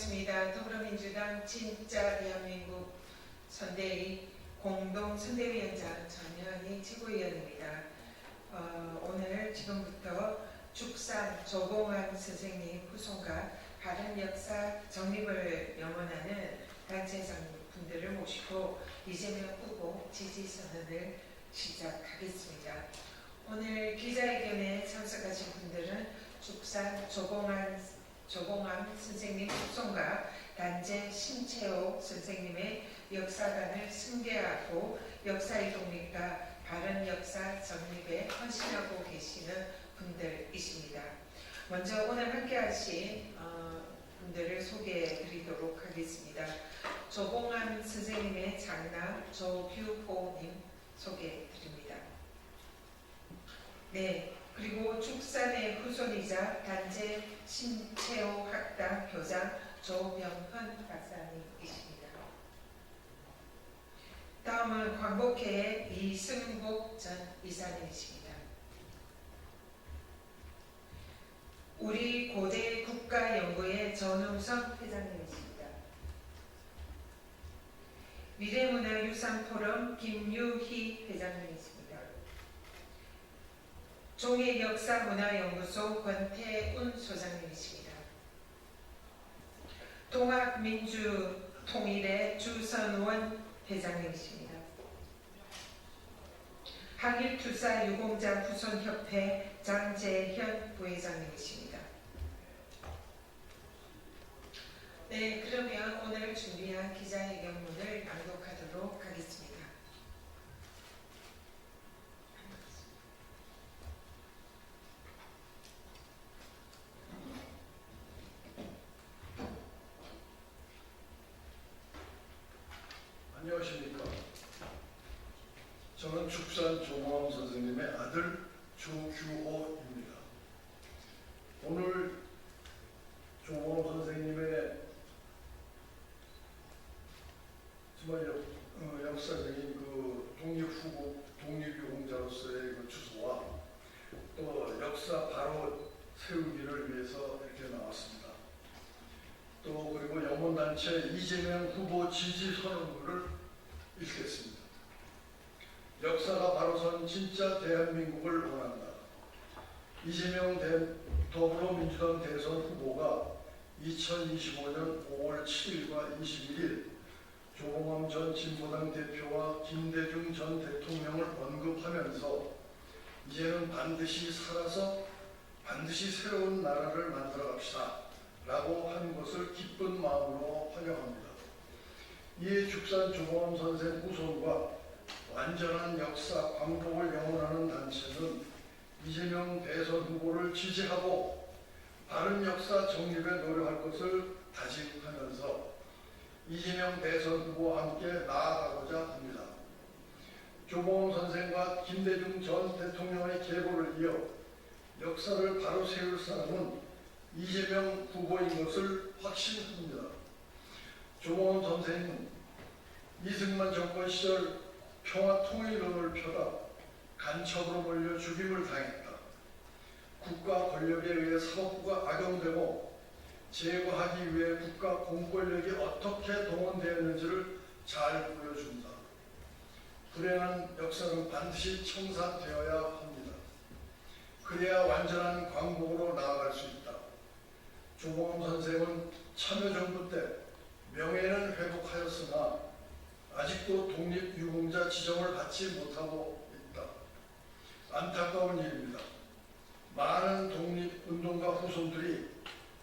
반갑습니다. 더불어민주당 진짜 대한민국 선대위 공동 선대위원장 전현희 최고위원입니다. 오늘 지금부터 축산 조봉환 선생님 후손과 바른 역사 정립을 염원하는 단체장분들을 모시고 이재명 후보 지지 선언을 시작하겠습니다. 오늘 기자회견에 참석하신 분들은 축산 조봉환 선생님 후손과 단재 신채호 선생님의 역사관을 승계하고 역사의 독립과 바른 역사 정립에 헌신하고 계시는 분들이십니다. 먼저 오늘 함께 하신 분들을 소개해 드리도록 하겠습니다. 조봉환 선생님의 장남 조규호님 소개해 드립니다. 네, 그리고 축산의 후손이자 단재 신채호 학당 교장 조병헌 박사님이십니다. 다음은 광복회의 이승복 전 이사님이십니다. 우리 고대 국가연구회 전웅성 회장님이십니다. 미래문화유산포럼 김유희 회장님이십니다. 종해역사문화연구소 권태운 소장님이십니다. 동학민주통일의 주선원 회장님이십니다. 항일투사 유공자 후손협회 장재현 부회장님이십니다. 네, 그러면 오늘 준비한 기자회견문을 낭독하도록 하겠습니다. 안녕하십니까. 저는 축산 조봉환 선생님의 아들 조규호입니다. 오늘 조봉환 선생님의 정말 역사적인 그 독립유공자로서의 그 주소와 또 역사 바로 세우기를 위해서 이렇게 나왔습니다. 또 그리고 영혼단체 이재명 후보 지지 선언문을 읽겠습니다. 역사가 바로 선 진짜 대한민국을 원한다. 이재명 더불어민주당 대선 후보가 2025년 5월 7일과 21일 조봉환 전 진보당 대표와 김대중 전 대통령을 언급하면서 이제는 반드시 살아서 반드시 새로운 나라를 만들어 갑시다 라고 한 것을 기쁜 마음으로 환영합니다. 이에 축산 조봉환 선생 후손과 완전한 역사 광복을 영원하는 단체는 이재명 대선 후보를 지지하고 바른 역사 정립에 노력할 것을 다짐하면서 이재명 대선 후보와 함께 나아가고자 합니다. 조봉환 선생과 김대중 전 대통령의 계보를 이어 역사를 바로 세울 사람은 이재명 후보인 것을 확신합니다. 조봉환 선생은 이승만 정권 시절 평화통일론을 펴다 간첩으로 몰려 죽임을 당했다. 국가 권력에 의해 사법부가 악용되고 제거하기 위해 국가 공권력이 어떻게 동원되었는지를 잘 보여준다. 불행한 역사는 반드시 청산되어야 합니다. 그래야 완전한 광복으로 나아갈 수 있다. 조봉환 선생은 참여정부 때 명예는 회복하였으나 아직도 독립유공자 지정을 받지 못하고 있다. 안타까운 일입니다. 많은 독립운동가 후손들이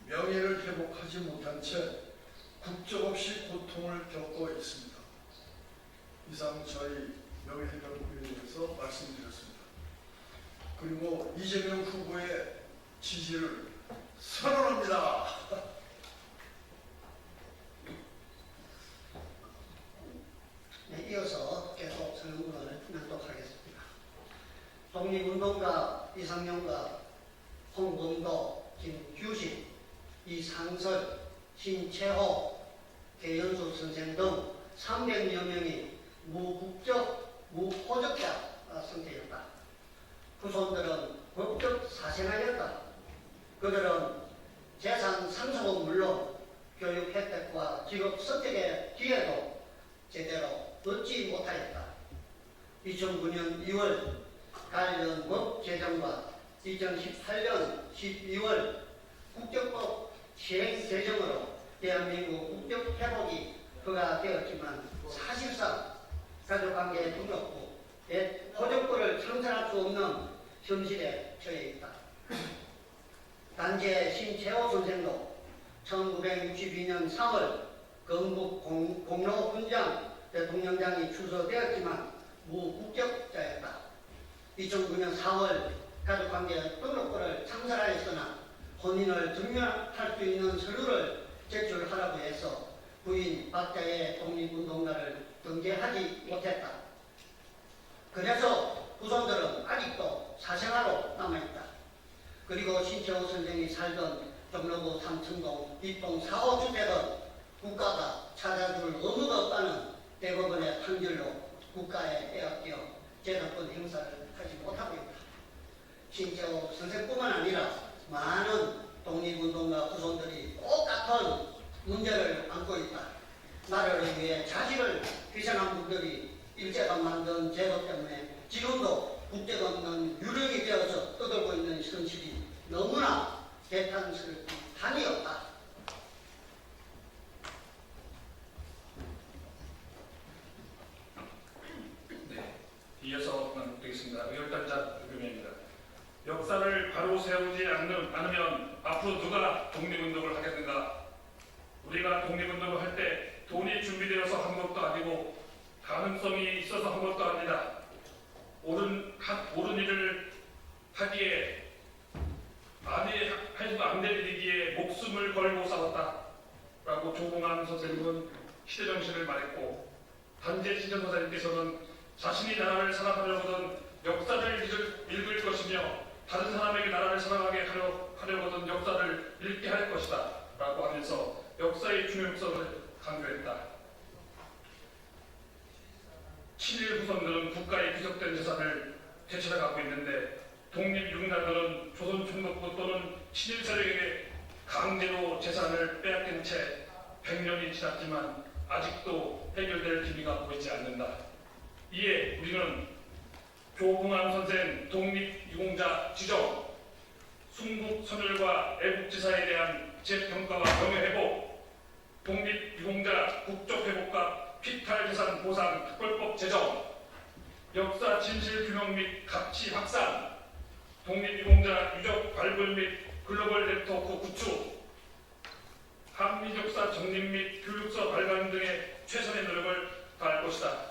명예를 회복하지 못한 채 국적 없이 고통을 겪고 있습니다. 이상 저희 명예회복위원회에서 말씀드렸습니다. 그리고 이재명 후보의 지지를 선언합니다. 네, 이어서 계속 선언문을 낭독하겠습니다. 독립운동가 이상용과 홍범도, 김규식, 이상설, 신채호, 개연수 선생 등 300여 명이 무국적, 무호적자 상태였다. 후손들은 법적 사생아였다. 그들은 재산 상속은 물론 교육 혜택과 직업 선택의 기회도 제대로 얻지 못하였다. 2009년 2월 관련 법 제정과 2018년 12월 국적법 시행 제정으로 대한민국 국적 회복이 허가되었지만 사실상 가족관계에 등록부, 보족부를 창설할 수 없는 현실에 처해 있다. 단재 신채호 선생도 1962년 3월 건국 공로훈장 대통령장이 추서되었지만 무국적자였다. 2009년 4월 가족관계 등록부를 창설하였으나 혼인을 증명할 수 있는 서류를 제출하라고 해서 부인 박자의 독립운동가를 등재하지 못했다. 그래서 후손들은 아직도 사생아로 남아있다. 그리고 신채호 선생이 살던 종로구 삼천동 뒷동 4호 주택은 국가가 찾아줄 의무가 없다는 대법원의 판결로 국가에 빼앗겨 재산권 행사를 하지 못하고 있다. 신채호 선생뿐만 아니라 많은 독립운동가 후손들이 똑같은 문제를 안고 있다. 나라를 위해 자식을 희생한 분들이 일제가 만든 제도 때문에 지금도 국적 없는 유령이 되어서 떠들고 있는 현실이 너무나 개탄스럽기 한이 없다. 네, 이어서 되겠습니다. 의결단자 의견입니다. 역사를 바로 세우지 않으면 앞으로 누가 독립운동을 하겠는가? 우리가 독립운동을 할 때 돈이 준비되어서 한 것도 아니고 가능성이 있어서 한 것도 아니다. 옳은 일을 하기에 해도 안 될 일이기에 목숨을 걸고 싸웠다. 라고 조봉암 선생님은 시대정신을 말했고, 단재 신정 선생님께서는 자신이 나라를 사랑하려거든 역사를 읽을 것이며 다른 사람에게 나라를 사랑하게 하려거든 역사를 읽게 할 것이다. 라고 하면서 역사의 중요성을 강조했다. 친일 후손들은 국가의 귀속된 재산을 되찾아가고 있는데 독립유공자들은 조선 총독부 또는 친일 세력에게 강제로 재산을 빼앗긴 채 100년이 지났지만 아직도 해결될 기미가 보이지 않는다. 이에 우리는 조봉암 선생 독립유공자 지정, 순국 선열과 애국지사에 대한 재평가와 명예회복, 독립유공자 국적회복과 피탈재산 보상 특별법 제정, 역사 진실규명 및 가치 확산, 독립유공자 유적 발굴 및 글로벌 네트워크 구축, 한민역사 정립 및 교육서 발간 등의 최선의 노력을 다할 것이다.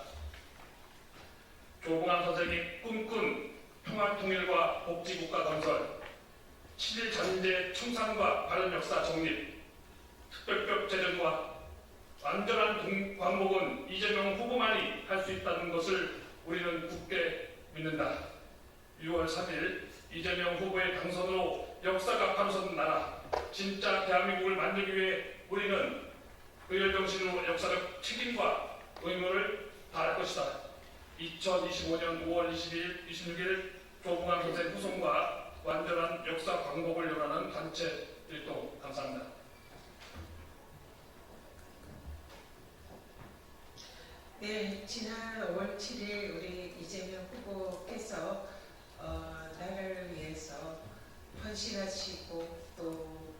조봉암 선생이 꿈꾼 평화통일과 복지국가 건설, 친일 잔재 청산과 바른 역사 정립, 특별법 제정과 완전한 광복은 이재명 후보만이 할 수 있다는 것을 우리는 굳게 믿는다. 6월 3일 이재명 후보의 당선으로 역사가 바로선 나라, 진짜 대한민국을 만들기 위해 우리는 의열정신으로 역사적 책임과 의무를 다할 것이다. 2025년 5월 26일 조봉암 선생 후손과 완전한 역사 광복을 요하는 단체 일동. 감사합니다. 네, 지난 5월 7일 우리 이재명 후보께서 나라를 위해서 헌신하시고 또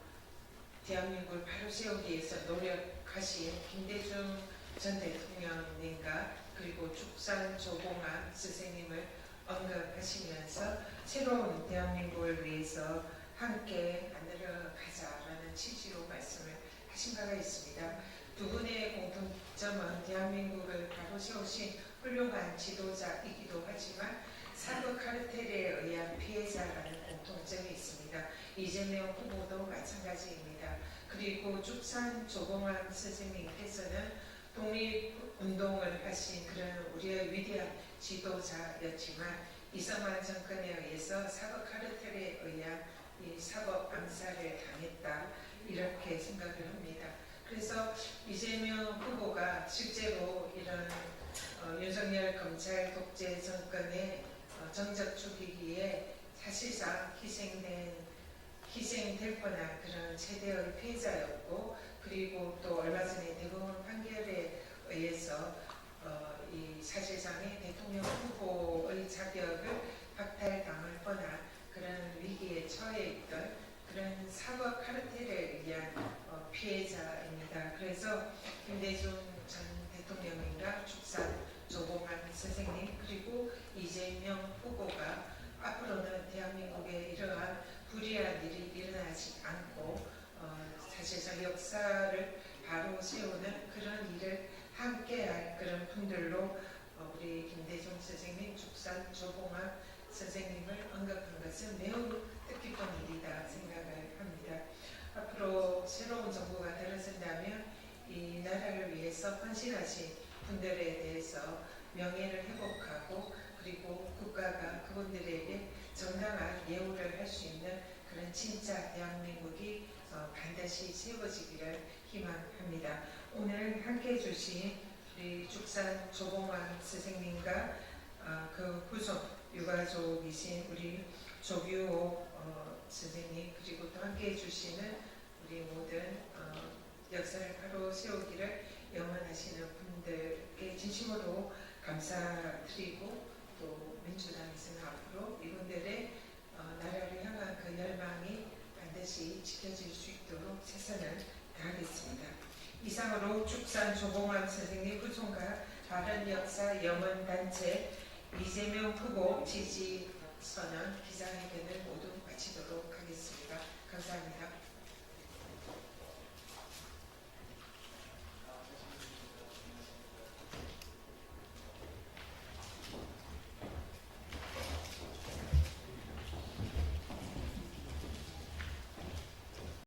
대한민국을 바로 세우기 위해서 노력하신 김대중 전 대통령님과 그리고 죽산 조봉암 선생님을 언급하시면서 새로운 대한민국을 위해서 함께 만들어가자라는 취지로 말씀을 하신 바가 있습니다. 두 분의 공통점은 대한민국을 바로 세우신 훌륭한 지도자이기도 하지만 사법 카르텔에 의한 피해자라는 공통점이 있습니다. 이재명 후보도 마찬가지입니다. 그리고 죽산 조봉암 선생님께서는 독립운동을 하신 그런 우리의 위대한 지도자였지만 이승만 정권에 의해서 사법 카르텔에 의한 이 사법 암살을 당했다, 이렇게 생각을 합니다. 그래서 이재명 후보가 실제로 이런 윤석열 검찰 독재 정권의 정적 죽이기에 사실상 희생될 뻔한 그런 최대의 피해자였고, 그리고 또 얼마 전에 대법원 판결에 의해서 이 사실상의 대통령 후보의 자격을 박탈당할 뻔한 그런 위기에 처해 있던 그런 사법 카르텔에 의한 피해자입니다. 그래서 김대중 전 대통령이나 축산 조봉환 선생님 그리고 이재명 후보가 앞으로는 대한민국에 이러한 불의한 일이 일어나지 않고 사실상 역사를 바로 세우는 그런 일을 함께할 그런 분들로 우리 김대중 선생님, 축산 조봉환 선생님을 언급한 것은 매우 뜻깊은 일이다 생각을 합니다. 앞으로 새로운 정부가 들어선다면 이 나라를 위해서 헌신하신 분들에 대해서 명예를 회복하고 그리고 국가가 그분들에게 정당한 예우를 할 수 있는 그런 진짜 대한민국이 반드시 세워지기를 희망합니다. 오늘 함께해 주신 우리 축산 조봉환 선생님과 그 후손 유가족이신 우리 조규호 선생님 그리고 또 함께해 주시는 우리 모든 역사를 바로 세우기를 영원하시는 분들께 진심으로 감사드리고 또 민주당에서는 앞으로 이분들의 나라를 향한 그 열망이 반드시 지켜질 수 있도록 최선을 다하겠습니다. 이상으로 축산 조봉환 선생님 후손과 바른역사 영원단체 이재명 후보 지지 선언 기자회견을 모두